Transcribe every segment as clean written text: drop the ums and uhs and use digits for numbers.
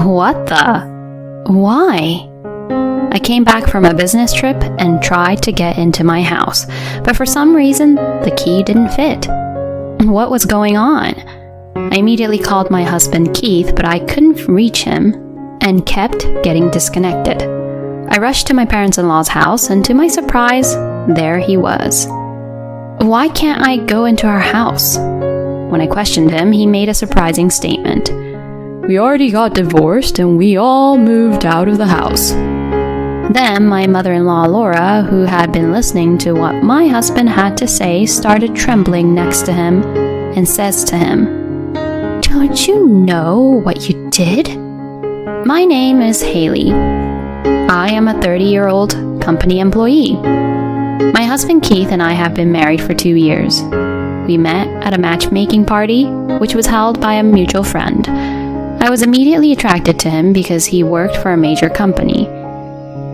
What the? Why? I came back from a business trip and tried to get into my house, but for some reason, the key didn't fit. What was going on? I immediately called my husband Keith, but I couldn't reach him and kept getting disconnected. I rushed to my parents-in-law's house, and to my surprise, there he was. Why can't I go into our house? When I questioned him, he made a surprising statement. We already got divorced and we all moved out of the house. Then my mother-in-law Laura, who had been listening to what my husband had to say, started trembling next to him and says to him, Don't you know what you did? My name is Haley. I am a 30-year-old company employee. My husband Keith and I have been married for 2 years. We met at a matchmaking party, which was held by a mutual friend. I was immediately attracted to him because he worked for a major company,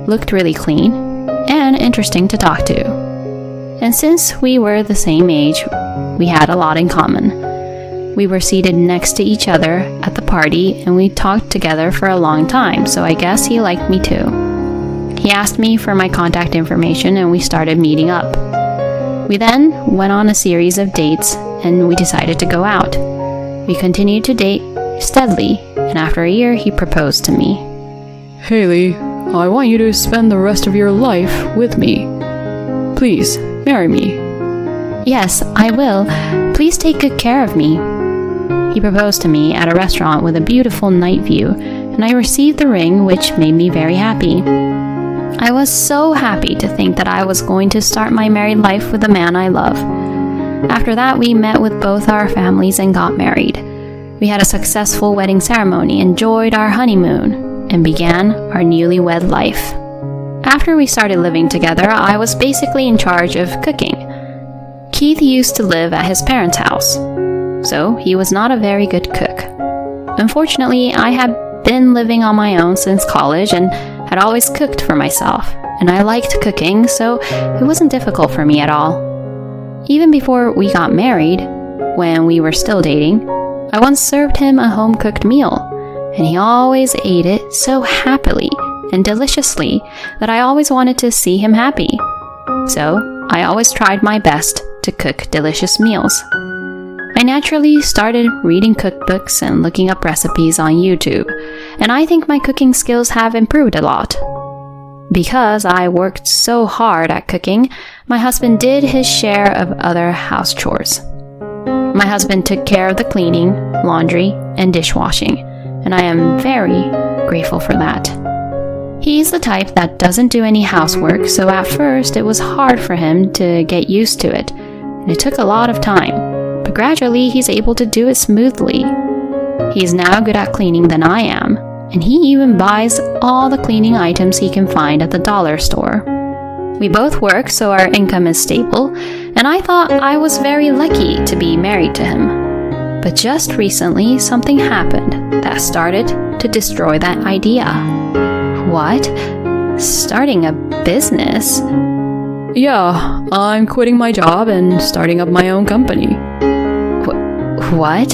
looked really clean, and interesting to talk to. And since we were the same age, we had a lot in common. We were seated next to each other at the party, and we talked together for a long time, so I guess he liked me too. He asked me for my contact information, and we started meeting up. We then went on a series of dates, and we decided to go out. We continued to date steadily, and after a year, he proposed to me. Haley, I want you to spend the rest of your life with me. Please, marry me. Yes, I will. Please take good care of me. He proposed to me at a restaurant with a beautiful night view, and I received the ring, which made me very happy. I was so happy to think that I was going to start my married life with the man I love. After that, we met with both our families and got married. We had a successful wedding ceremony, enjoyed our honeymoon, and began our newlywed life. After we started living together, I was basically in charge of cooking. Keith used to live at his parents' house, so he was not a very good cook. Unfortunately, I had been living on my own since college and had always cooked for myself, and I liked cooking, so it wasn't difficult for me at all. Even before we got married, when we were still dating, I once served him a home-cooked meal, and he always ate it so happily and deliciously that I always wanted to see him happy. So I always tried my best to cook delicious meals. I naturally started reading cookbooks and looking up recipes on YouTube, and I think my cooking skills have improved a lot. Because I worked so hard at cooking, my husband did his share of other house chores. My husband took care of the cleaning, laundry, and dishwashing, and I am very grateful for that. He's the type that doesn't do any housework, so at first it was hard for him to get used to it, and it took a lot of time, but gradually he's able to do it smoothly. He's now good at cleaning than I am, and he even buys all the cleaning items he can find at the dollar store. We both work, so our income is stable, and I thought I was very lucky to be married to him. But just recently, something happened that started to destroy that idea. What? Starting a business? Yeah, I'm quitting my job and starting up my own company. What?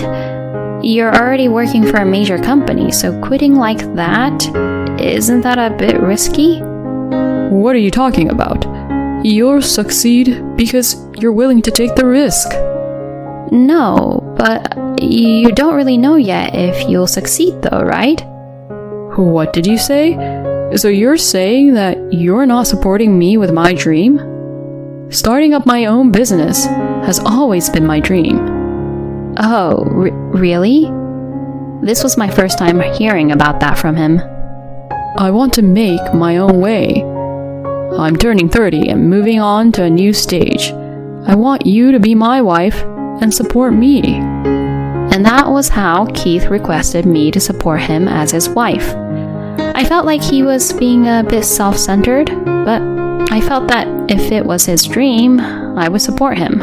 You're already working for a major company, so quitting like that, isn't that a bit risky? What are you talking about? You'll succeed because you're willing to take the risk. No, but you don't really know yet if you'll succeed though, right? What did you say? So you're saying that you're not supporting me with my dream? Starting up my own business has always been my dream. Oh, really? This was my first time hearing about that from him. I want to make my own way. I'm turning 30 and moving on to a new stage. I want you to be my wife and support me. And that was how Keith requested me to support him as his wife. I felt like he was being a bit self-centered, but I felt that if it was his dream, I would support him.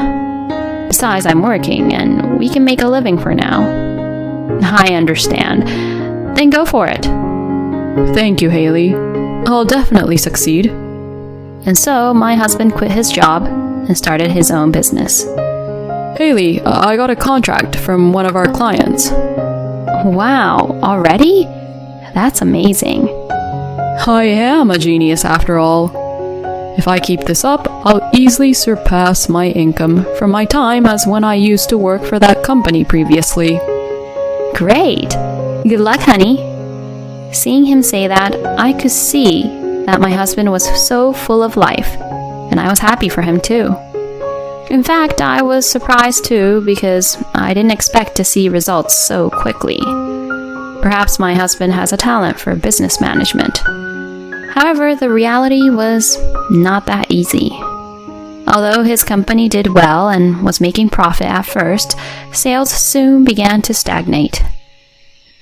Besides, I'm working, and we can make a living for now. I understand. Then go for it. Thank you, Haley. I'll definitely succeed. And so, my husband quit his job and started his own business. Haley, I got a contract from one of our clients. Wow, already? That's amazing. I am a genius after all. If I keep this up, I'll easily surpass my income from my time as when I used to work for that company previously. Great. Good luck, honey. Seeing him say that, I could see that my husband was so full of life, and I was happy for him too. In fact, I was surprised too because I didn't expect to see results so quickly. Perhaps my husband has a talent for business management. However, the reality was not that easy. Although his company did well and was making profit at first, sales soon began to stagnate.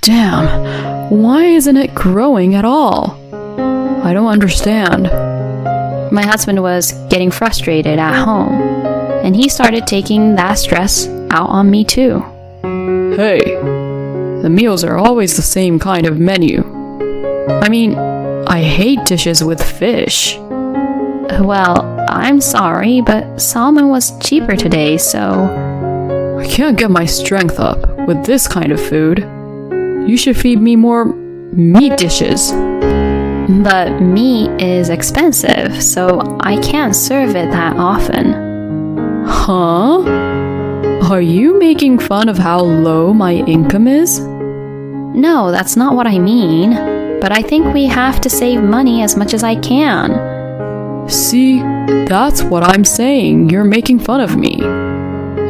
Damn, why isn't it growing at all? I don't understand. My husband was getting frustrated at home, and he started taking that stress out on me too. Hey, the meals are always the same kind of menu. I mean, I hate dishes with fish. Well, I'm sorry, but salmon was cheaper today, so... I can't get my strength up with this kind of food. You should feed me more meat dishes. But meat is expensive, so I can't serve it that often. Huh? Are you making fun of how low my income is? No, that's not what I mean. But I think we have to save money as much as I can. See, that's what I'm saying. You're making fun of me.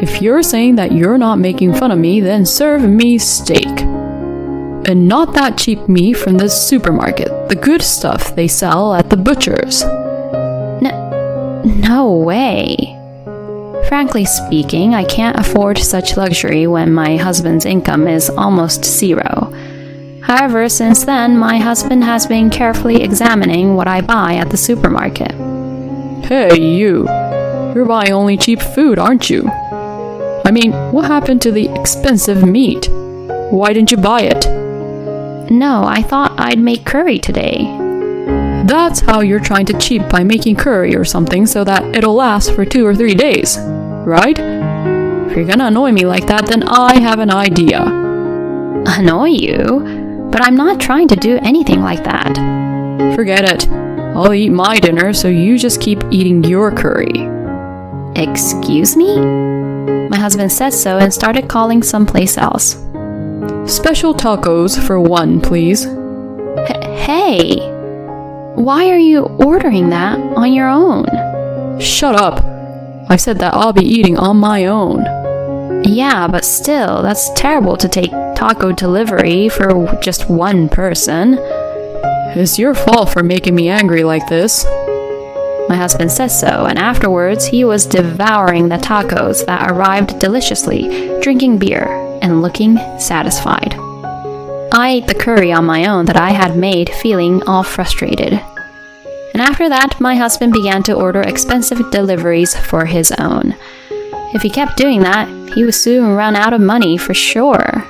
If you're saying that you're not making fun of me, then serve me steak. And not that cheap meat from the supermarket, the good stuff they sell at the butcher's. No way. Frankly speaking, I can't afford such luxury when my husband's income is almost zero. However, since then, my husband has been carefully examining what I buy at the supermarket. Hey, you. You're buying only cheap food, aren't you? I mean, what happened to the expensive meat? Why didn't you buy it? No, I thought I'd make curry today. That's how you're trying to cheat by making curry or something so that it'll last for 2 or 3 days, right? If you're gonna annoy me like that, then I have an idea. Annoy you? But I'm not trying to do anything like that. Forget it. I'll eat my dinner, so you just keep eating your curry. Excuse me? My husband said so and started calling someplace else. Special tacos for 1, please. Hey! Why are you ordering that on your own? Shut up. I said that I'll be eating on my own. Yeah, but still, that's terrible to take taco delivery for just one person. It's your fault for making me angry like this. My husband says so, and afterwards he was devouring the tacos that arrived deliciously, drinking beer, and looking satisfied. I ate the curry on my own that I had made, feeling all frustrated. And after that, my husband began to order expensive deliveries for his own. If he kept doing that, he would soon run out of money for sure.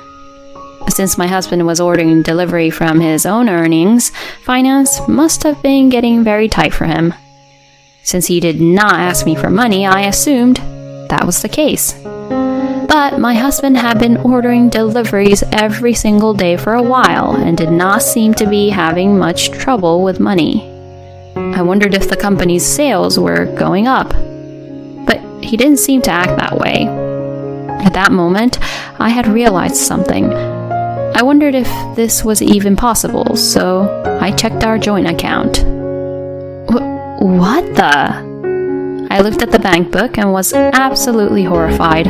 Since my husband was ordering delivery from his own earnings, finance must have been getting very tight for him. Since he did not ask me for money, I assumed that was the case. But my husband had been ordering deliveries every single day for a while and did not seem to be having much trouble with money. I wondered if the company's sales were going up. But he didn't seem to act that way. At that moment, I had realized something. I wondered if this was even possible, so I checked our joint account. What the? I looked at the bank book and was absolutely horrified.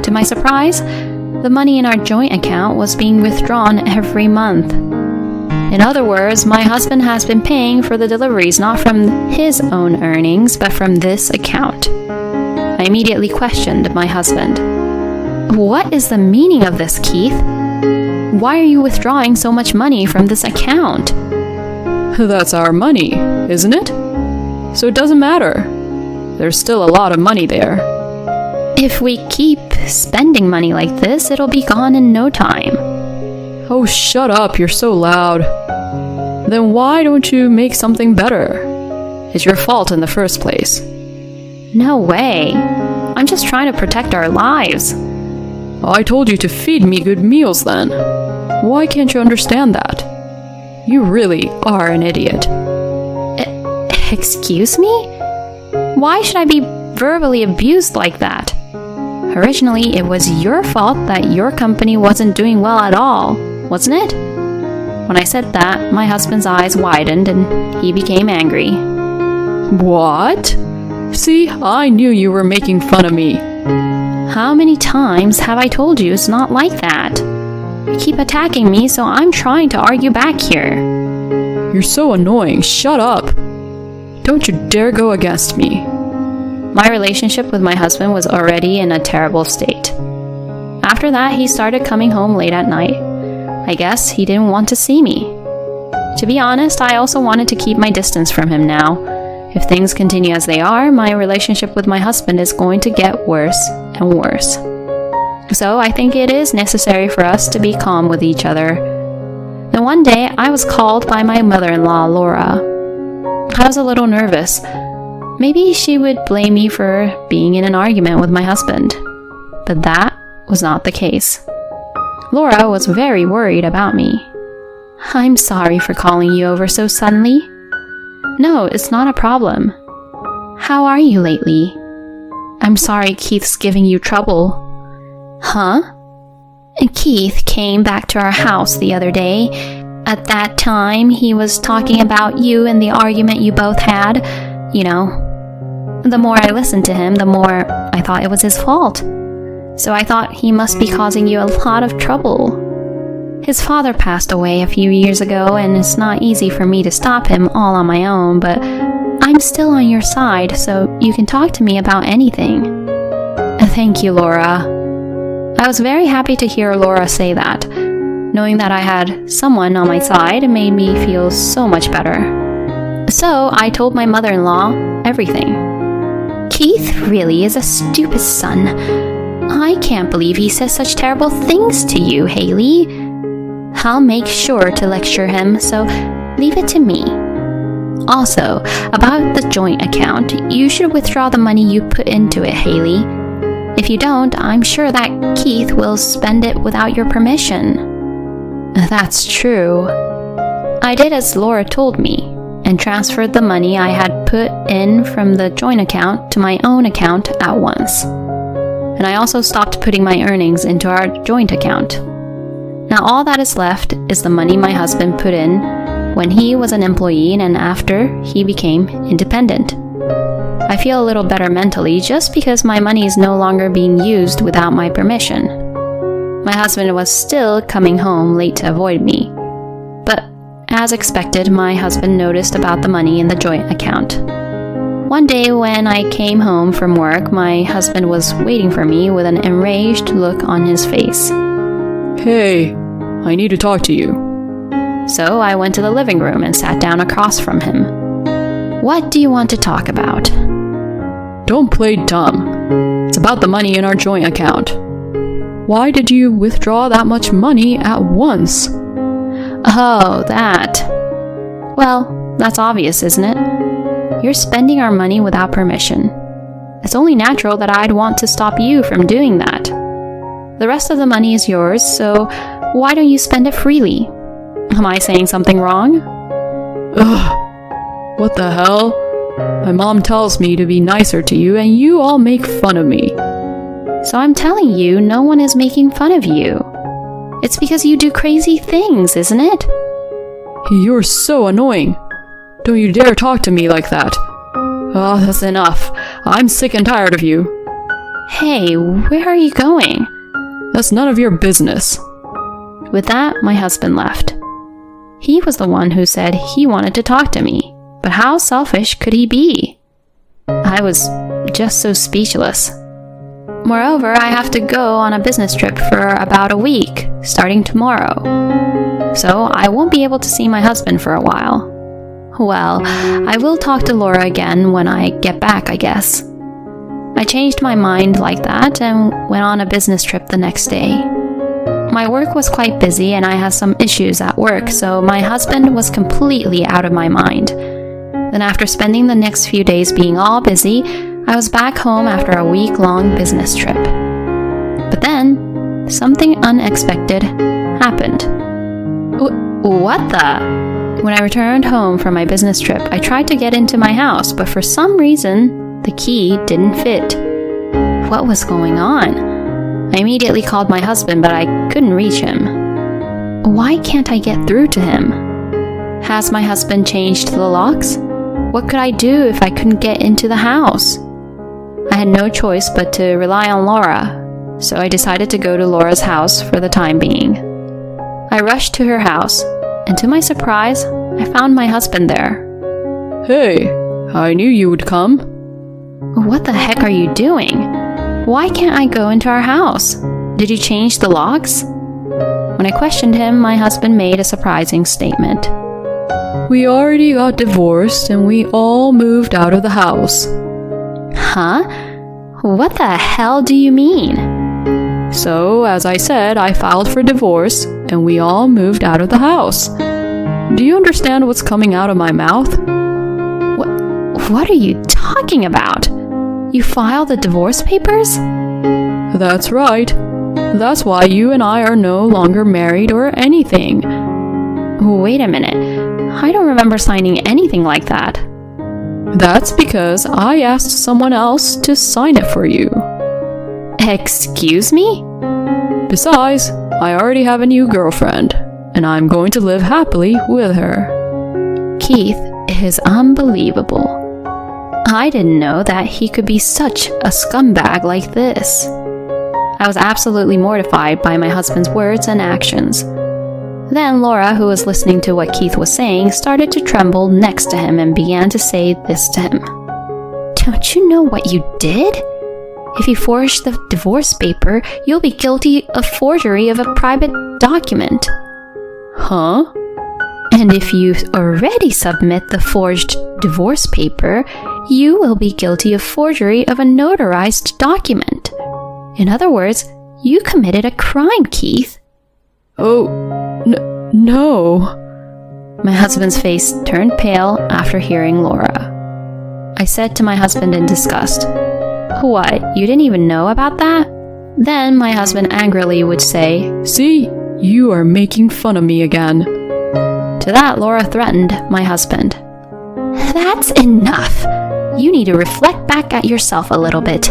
To my surprise, the money in our joint account was being withdrawn every month. In other words, my husband has been paying for the deliveries not from his own earnings, but from this account. I immediately questioned my husband. What is the meaning of this, Keith? Why are you withdrawing so much money from this account? That's our money, isn't it? So it doesn't matter. There's still a lot of money there. If we keep spending money like this, it'll be gone in no time. Oh, shut up, you're so loud. Then why don't you make something better? It's your fault in the first place. No way. I'm just trying to protect our lives. I told you to feed me good meals then. Why can't you understand that? You really are an idiot. Excuse me? Why should I be verbally abused like that? Originally, it was your fault that your company wasn't doing well at all, wasn't it? When I said that, my husband's eyes widened and he became angry. What? See, I knew you were making fun of me. How many times have I told you it's not like that? You keep attacking me, so I'm trying to argue back here. You're so annoying. Shut up. Don't you dare go against me. My relationship with my husband was already in a terrible state. After that, he started coming home late at night. I guess he didn't want to see me. To be honest, I also wanted to keep my distance from him now. If things continue as they are, my relationship with my husband is going to get worse and worse. So I think it is necessary for us to be calm with each other. Then one day, I was called by my mother-in-law, Laura. I was a little nervous. Maybe she would blame me for being in an argument with my husband. But that was not the case. Laura was very worried about me. I'm sorry for calling you over so suddenly. No, it's not a problem. How are you lately? I'm sorry Keith's giving you trouble. Huh? Keith came back to our house the other day. At that time, he was talking about you and the argument you both had. You know, the more I listened to him, the more I thought it was his fault. So I thought he must be causing you a lot of trouble. His father passed away a few years ago, and it's not easy for me to stop him all on my own, but I'm still on your side, so you can talk to me about anything. Thank you, Laura. I was very happy to hear Laura say that. Knowing that I had someone on my side made me feel so much better. So I told my mother-in-law everything. Keith really is a stupid son. I can't believe he says such terrible things to you, Haley. I'll make sure to lecture him, so leave it to me. Also, about the joint account, you should withdraw the money you put into it, Haley. If you don't, I'm sure that Keith will spend it without your permission. That's true. I did as Laura told me, and transferred the money I had put in from the joint account to my own account at once. And I also stopped putting my earnings into our joint account. Now all that is left is the money my husband put in when he was an employee and after he became independent. I feel a little better mentally just because my money is no longer being used without my permission. My husband was still coming home late to avoid me. But as expected, my husband noticed about the money in the joint account. One day when I came home from work, my husband was waiting for me with an enraged look on his face. Hey, I need to talk to you. So I went to the living room and sat down across from him. What do you want to talk about? Don't play dumb. It's about the money in our joint account. Why did you withdraw that much money at once? Oh, that. Well, that's obvious, isn't it? You're spending our money without permission. It's only natural that I'd want to stop you from doing that. The rest of the money is yours, so why don't you spend it freely? Am I saying something wrong? Ugh, what the hell? My mom tells me to be nicer to you, and you all make fun of me. So I'm telling you, no one is making fun of you. It's because you do crazy things, isn't it? You're so annoying. Don't you dare talk to me like that. Oh, that's enough. I'm sick and tired of you. Hey, where are you going? That's none of your business. With that, my husband left. He was the one who said he wanted to talk to me, but how selfish could he be? I was just so speechless. Moreover, I have to go on a business trip for about a week, starting tomorrow. So I won't be able to see my husband for a while. Well, I will talk to Laura again when I get back, I guess. I changed my mind like that and went on a business trip the next day. My work was quite busy and I had some issues at work, so my husband was completely out of my mind. Then after spending the next few days being all busy, I was back home after a week-long business trip. But then, something unexpected happened. What the? When I returned home from my business trip, I tried to get into my house, but for some reason, the key didn't fit. What was going on? I immediately called my husband, but I couldn't reach him. Why can't I get through to him? Has my husband changed the locks? What could I do if I couldn't get into the house? I had no choice but to rely on Laura, so I decided to go to Laura's house for the time being. I rushed to her house, and to my surprise, I found my husband there. Hey, I knew you would come. What the heck are you doing? Why can't I go into our house? Did you change the locks? When I questioned him, my husband made a surprising statement. We already got divorced and we all moved out of the house. Huh? What the hell do you mean? So, as I said, I filed for divorce and we all moved out of the house. Do you understand what's coming out of my mouth? What are you talking about? You filed the divorce papers? That's right. That's why you and I are no longer married or anything. Wait a minute. I don't remember signing anything like that. That's because I asked someone else to sign it for you. Excuse me? Besides, I already have a new girlfriend, and I'm going to live happily with her. Keith is unbelievable. I didn't know that he could be such a scumbag like this. I was absolutely mortified by my husband's words and actions. Then Laura, who was listening to what Keith was saying, started to tremble next to him and began to say this to him. Don't you know what you did? If you forged the divorce paper, you'll be guilty of forgery of a private document. Huh? And if you already submit the forged divorce paper, you will be guilty of forgery of a notarized document. In other words, you committed a crime, Keith. Oh, no. My husband's face turned pale after hearing Laura. I said to my husband in disgust, What, you didn't even know about that? Then my husband angrily would say, See, you are making fun of me again. To that, Laura threatened my husband. That's enough. You need to reflect back at yourself a little bit.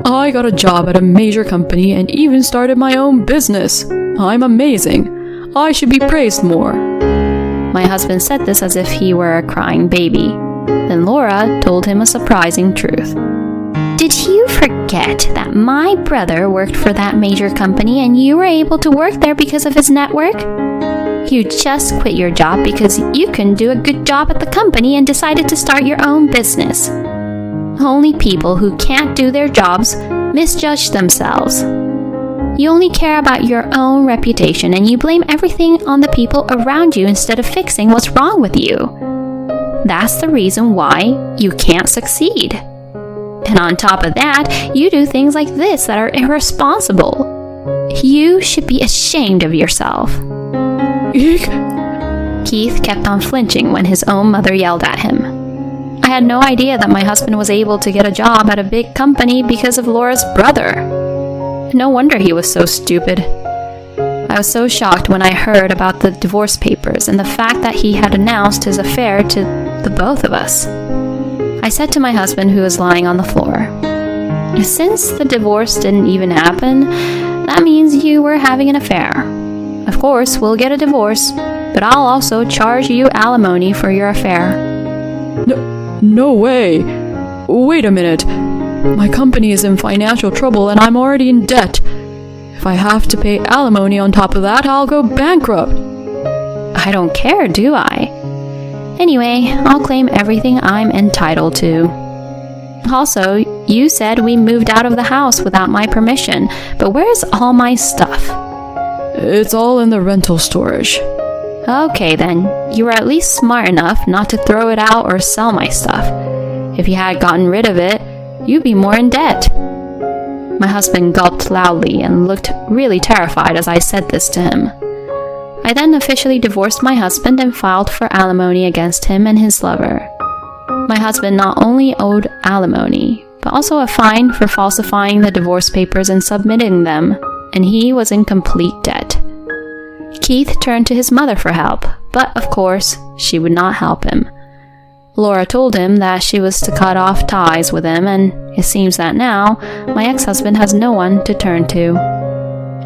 I got a job at a major company and even started my own business. I'm amazing. I should be praised more. My husband said this as if he were a crying baby. Then Laura told him a surprising truth. Did you forget that my brother worked for that major company and you were able to work there because of his network? You just quit your job because you couldn't do a good job at the company and decided to start your own business. Only people who can't do their jobs misjudge themselves. You only care about your own reputation and you blame everything on the people around you instead of fixing what's wrong with you. That's the reason why you can't succeed. And on top of that, you do things like this that are irresponsible. You should be ashamed of yourself. Eek. Keith kept on flinching when his own mother yelled at him. I had no idea that my husband was able to get a job at a big company because of Laura's brother. No wonder he was so stupid. I was so shocked when I heard about the divorce papers and the fact that he had announced his affair to the both of us. I said to my husband, who was lying on the floor, Since the divorce didn't even happen, that means you were having an affair. Of course, we'll get a divorce, but I'll also charge you alimony for your affair. No way. Wait a minute. My company is in financial trouble and I'm already in debt. If I have to pay alimony on top of that, I'll go bankrupt. I don't care, do I? Anyway, I'll claim everything I'm entitled to. Also, you said we moved out of the house without my permission, but where's all my stuff? It's all in the rental storage. Okay then, you were at least smart enough not to throw it out or sell my stuff. If you had gotten rid of it, you'd be more in debt. My husband gulped loudly and looked really terrified as I said this to him. I then officially divorced my husband and filed for alimony against him and his lover. My husband not only owed alimony, but also a fine for falsifying the divorce papers and submitting them, and he was in complete debt. Keith turned to his mother for help, but of course, she would not help him. Laura told him that she was to cut off ties with him, and it seems that now my ex-husband has no one to turn to.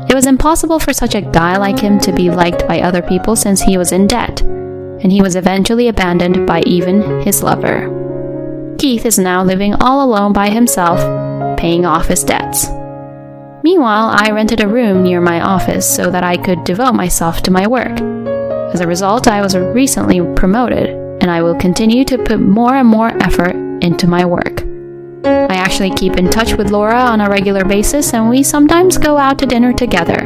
It was impossible for such a guy like him to be liked by other people since he was in debt, and he was eventually abandoned by even his lover. Keith is now living all alone by himself, paying off his debts. Meanwhile, I rented a room near my office so that I could devote myself to my work. As a result, I was recently promoted, and I will continue to put more and more effort into my work. I actually keep in touch with Laura on a regular basis, and we sometimes go out to dinner together.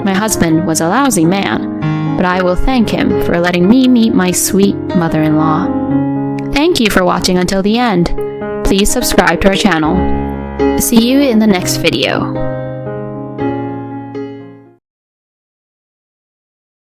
My husband was a lousy man, but I will thank him for letting me meet my sweet mother-in-law. Thank you for watching until the end. Please subscribe to our channel. See you in the next video.